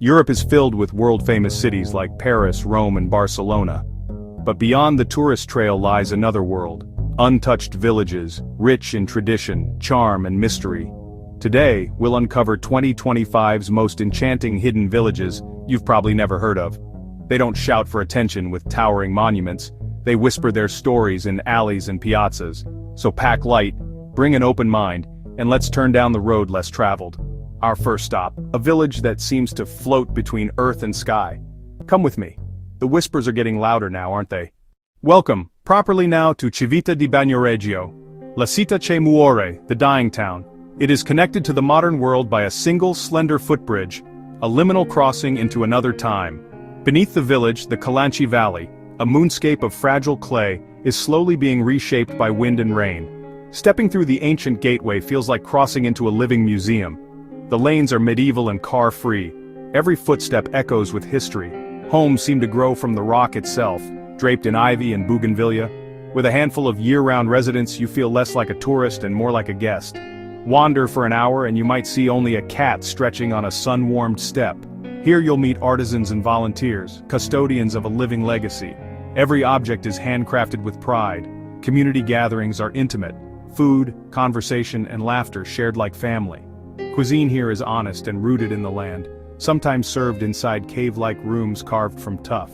Europe is filled with world-famous cities like Paris, Rome, and Barcelona. But beyond the tourist trail lies another world. Untouched villages, rich in tradition, charm, and mystery. Today, we'll uncover 2025's most enchanting hidden villages you've probably never heard of. They don't shout for attention with towering monuments. They whisper their stories in alleys and piazzas. So pack light, bring an open mind, and let's turn down the road less traveled. Our first stop, a village that seems to float between earth and sky. Come with me. The whispers are getting louder now, aren't they? Welcome, properly now, to Civita di Bagnoregio, La Città che muore, the dying town. It is connected to the modern world by a single slender footbridge, a liminal crossing into another time. Beneath the village, the Calanchi Valley, a moonscape of fragile clay, is slowly being reshaped by wind and rain. Stepping through the ancient gateway feels like crossing into a living museum. The lanes are medieval and car-free. Every footstep echoes with history. Homes seem to grow from the rock itself, draped in ivy and bougainvillea. With a handful of year-round residents, you feel less like a tourist and more like a guest. Wander for an hour and you might see only a cat stretching on a sun-warmed step. Here you'll meet artisans and volunteers, custodians of a living legacy. Every object is handcrafted with pride. Community gatherings are intimate. Food, conversation, and laughter shared like family. Cuisine here is honest and rooted in the land, sometimes served inside cave-like rooms carved from tuff.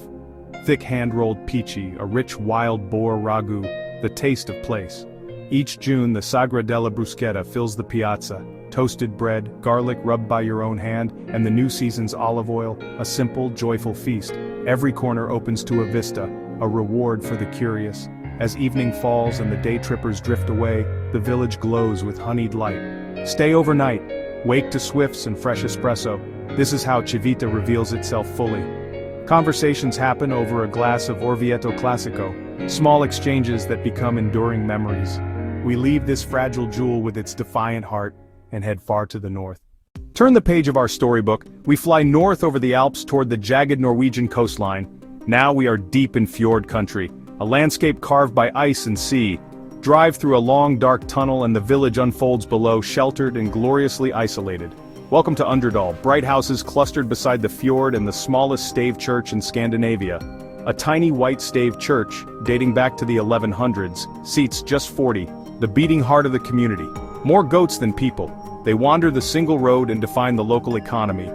Thick hand-rolled peachy, a rich wild boar ragu, the taste of place. Each June the Sagra della Bruschetta fills the piazza, toasted bread, garlic rubbed by your own hand, and the new season's olive oil, a simple, joyful feast. Every corner opens to a vista, a reward for the curious. As evening falls and the day trippers drift away, the village glows with honeyed light. Stay overnight. Wake to swifts and fresh espresso. This is how Civita reveals itself fully. Conversations happen over a glass of Orvieto Classico, small exchanges that become enduring memories. We leave this fragile jewel with its defiant heart and head far to the north. Turn the page of our storybook. We fly north over the Alps toward the jagged Norwegian coastline. Now we are deep in fjord country, a landscape carved by ice and sea. Drive through a long dark tunnel and the village unfolds below, sheltered and gloriously isolated. Welcome to Undredal, bright houses clustered beside the fjord and the smallest stave church in Scandinavia. A tiny white stave church, dating back to the 1100s, seats just 40, the beating heart of the community. More goats than people. They wander the single road and define the local economy.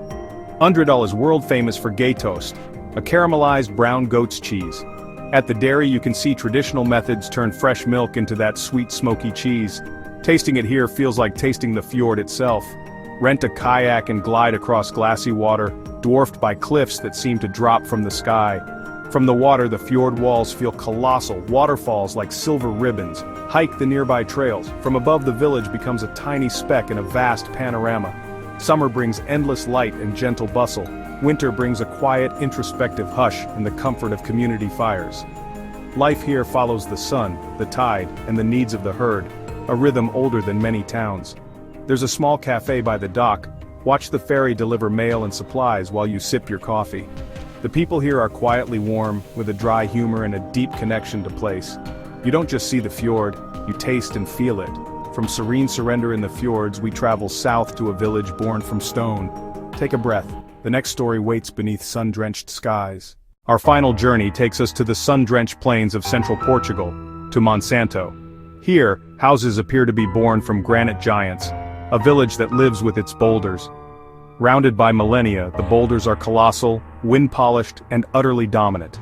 Undredal is world famous for geitost, a caramelized brown goat's cheese. At the dairy you can see traditional methods turn fresh milk into that sweet smoky cheese. Tasting it here feels like tasting the fjord itself. Rent a kayak and glide across glassy water, dwarfed by cliffs that seem to drop from the sky. From the water the fjord walls feel colossal, waterfalls like silver ribbons. Hike the nearby trails. From above the village becomes a tiny speck in a vast panorama. Summer brings endless light and gentle bustle. Winter brings a quiet, introspective hush and the comfort of community fires. Life here follows the sun, the tide, and the needs of the herd, a rhythm older than many towns. There's a small cafe by the dock. Watch the ferry deliver mail and supplies while you sip your coffee. The people here are quietly warm, with a dry humor and a deep connection to place. You don't just see the fjord, you taste and feel it. From serene surrender in the fjords, we travel south to a village born from stone. Take a breath. The next story waits beneath sun-drenched skies. Our final journey takes us to the sun-drenched plains of central Portugal, to Monsanto. Here, houses appear to be born from granite giants, a village that lives with its boulders. Rounded by millennia, the boulders are colossal, wind-polished, and utterly dominant.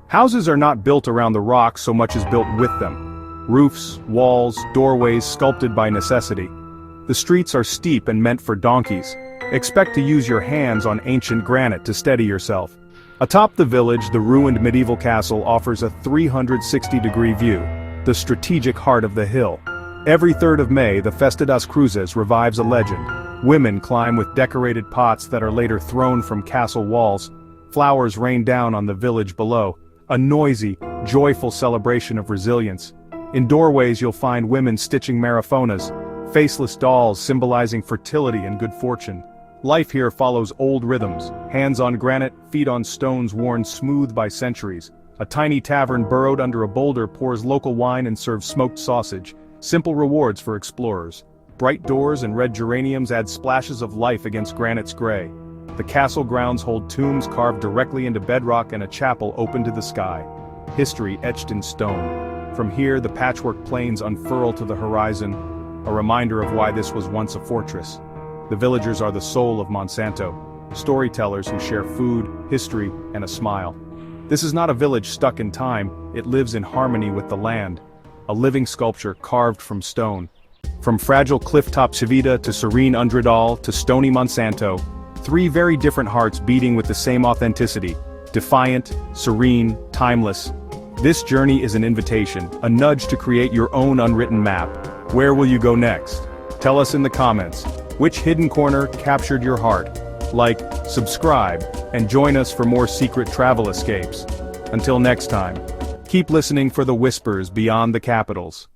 Houses are not built around the rocks so much as built with them. Roofs, walls, doorways sculpted by necessity. The streets are steep and meant for donkeys. Expect to use your hands on ancient granite to steady yourself. Atop the village, the ruined medieval castle offers a 360-degree view, the strategic heart of the hill. Every 3rd of May, the Festa das Cruzes revives a legend. Women climb with decorated pots that are later thrown from castle walls. Flowers rain down on the village below, a noisy, joyful celebration of resilience. In doorways you'll find women stitching marifonas, faceless dolls symbolizing fertility and good fortune. Life here follows old rhythms, hands on granite, feet on stones worn smooth by centuries. A tiny tavern burrowed under a boulder pours local wine and serves smoked sausage, simple rewards for explorers. Bright doors and red geraniums add splashes of life against granite's gray. The castle grounds hold tombs carved directly into bedrock and a chapel open to the sky. History etched in stone. From here, the patchwork plains unfurl to the horizon, a reminder of why this was once a fortress. The villagers are the soul of Monsanto, storytellers who share food, history, and a smile. This is not a village stuck in time, it lives in harmony with the land. A living sculpture carved from stone. From fragile cliff-top Civita to serene Undredal to stony Monsanto, three very different hearts beating with the same authenticity. Defiant, serene, timeless. This journey is an invitation, a nudge to create your own unwritten map. Where will you go next? Tell us in the comments. Which hidden corner captured your heart? Like, subscribe, and join us for more secret travel escapes. Until next time, keep listening for the whispers beyond the capitals.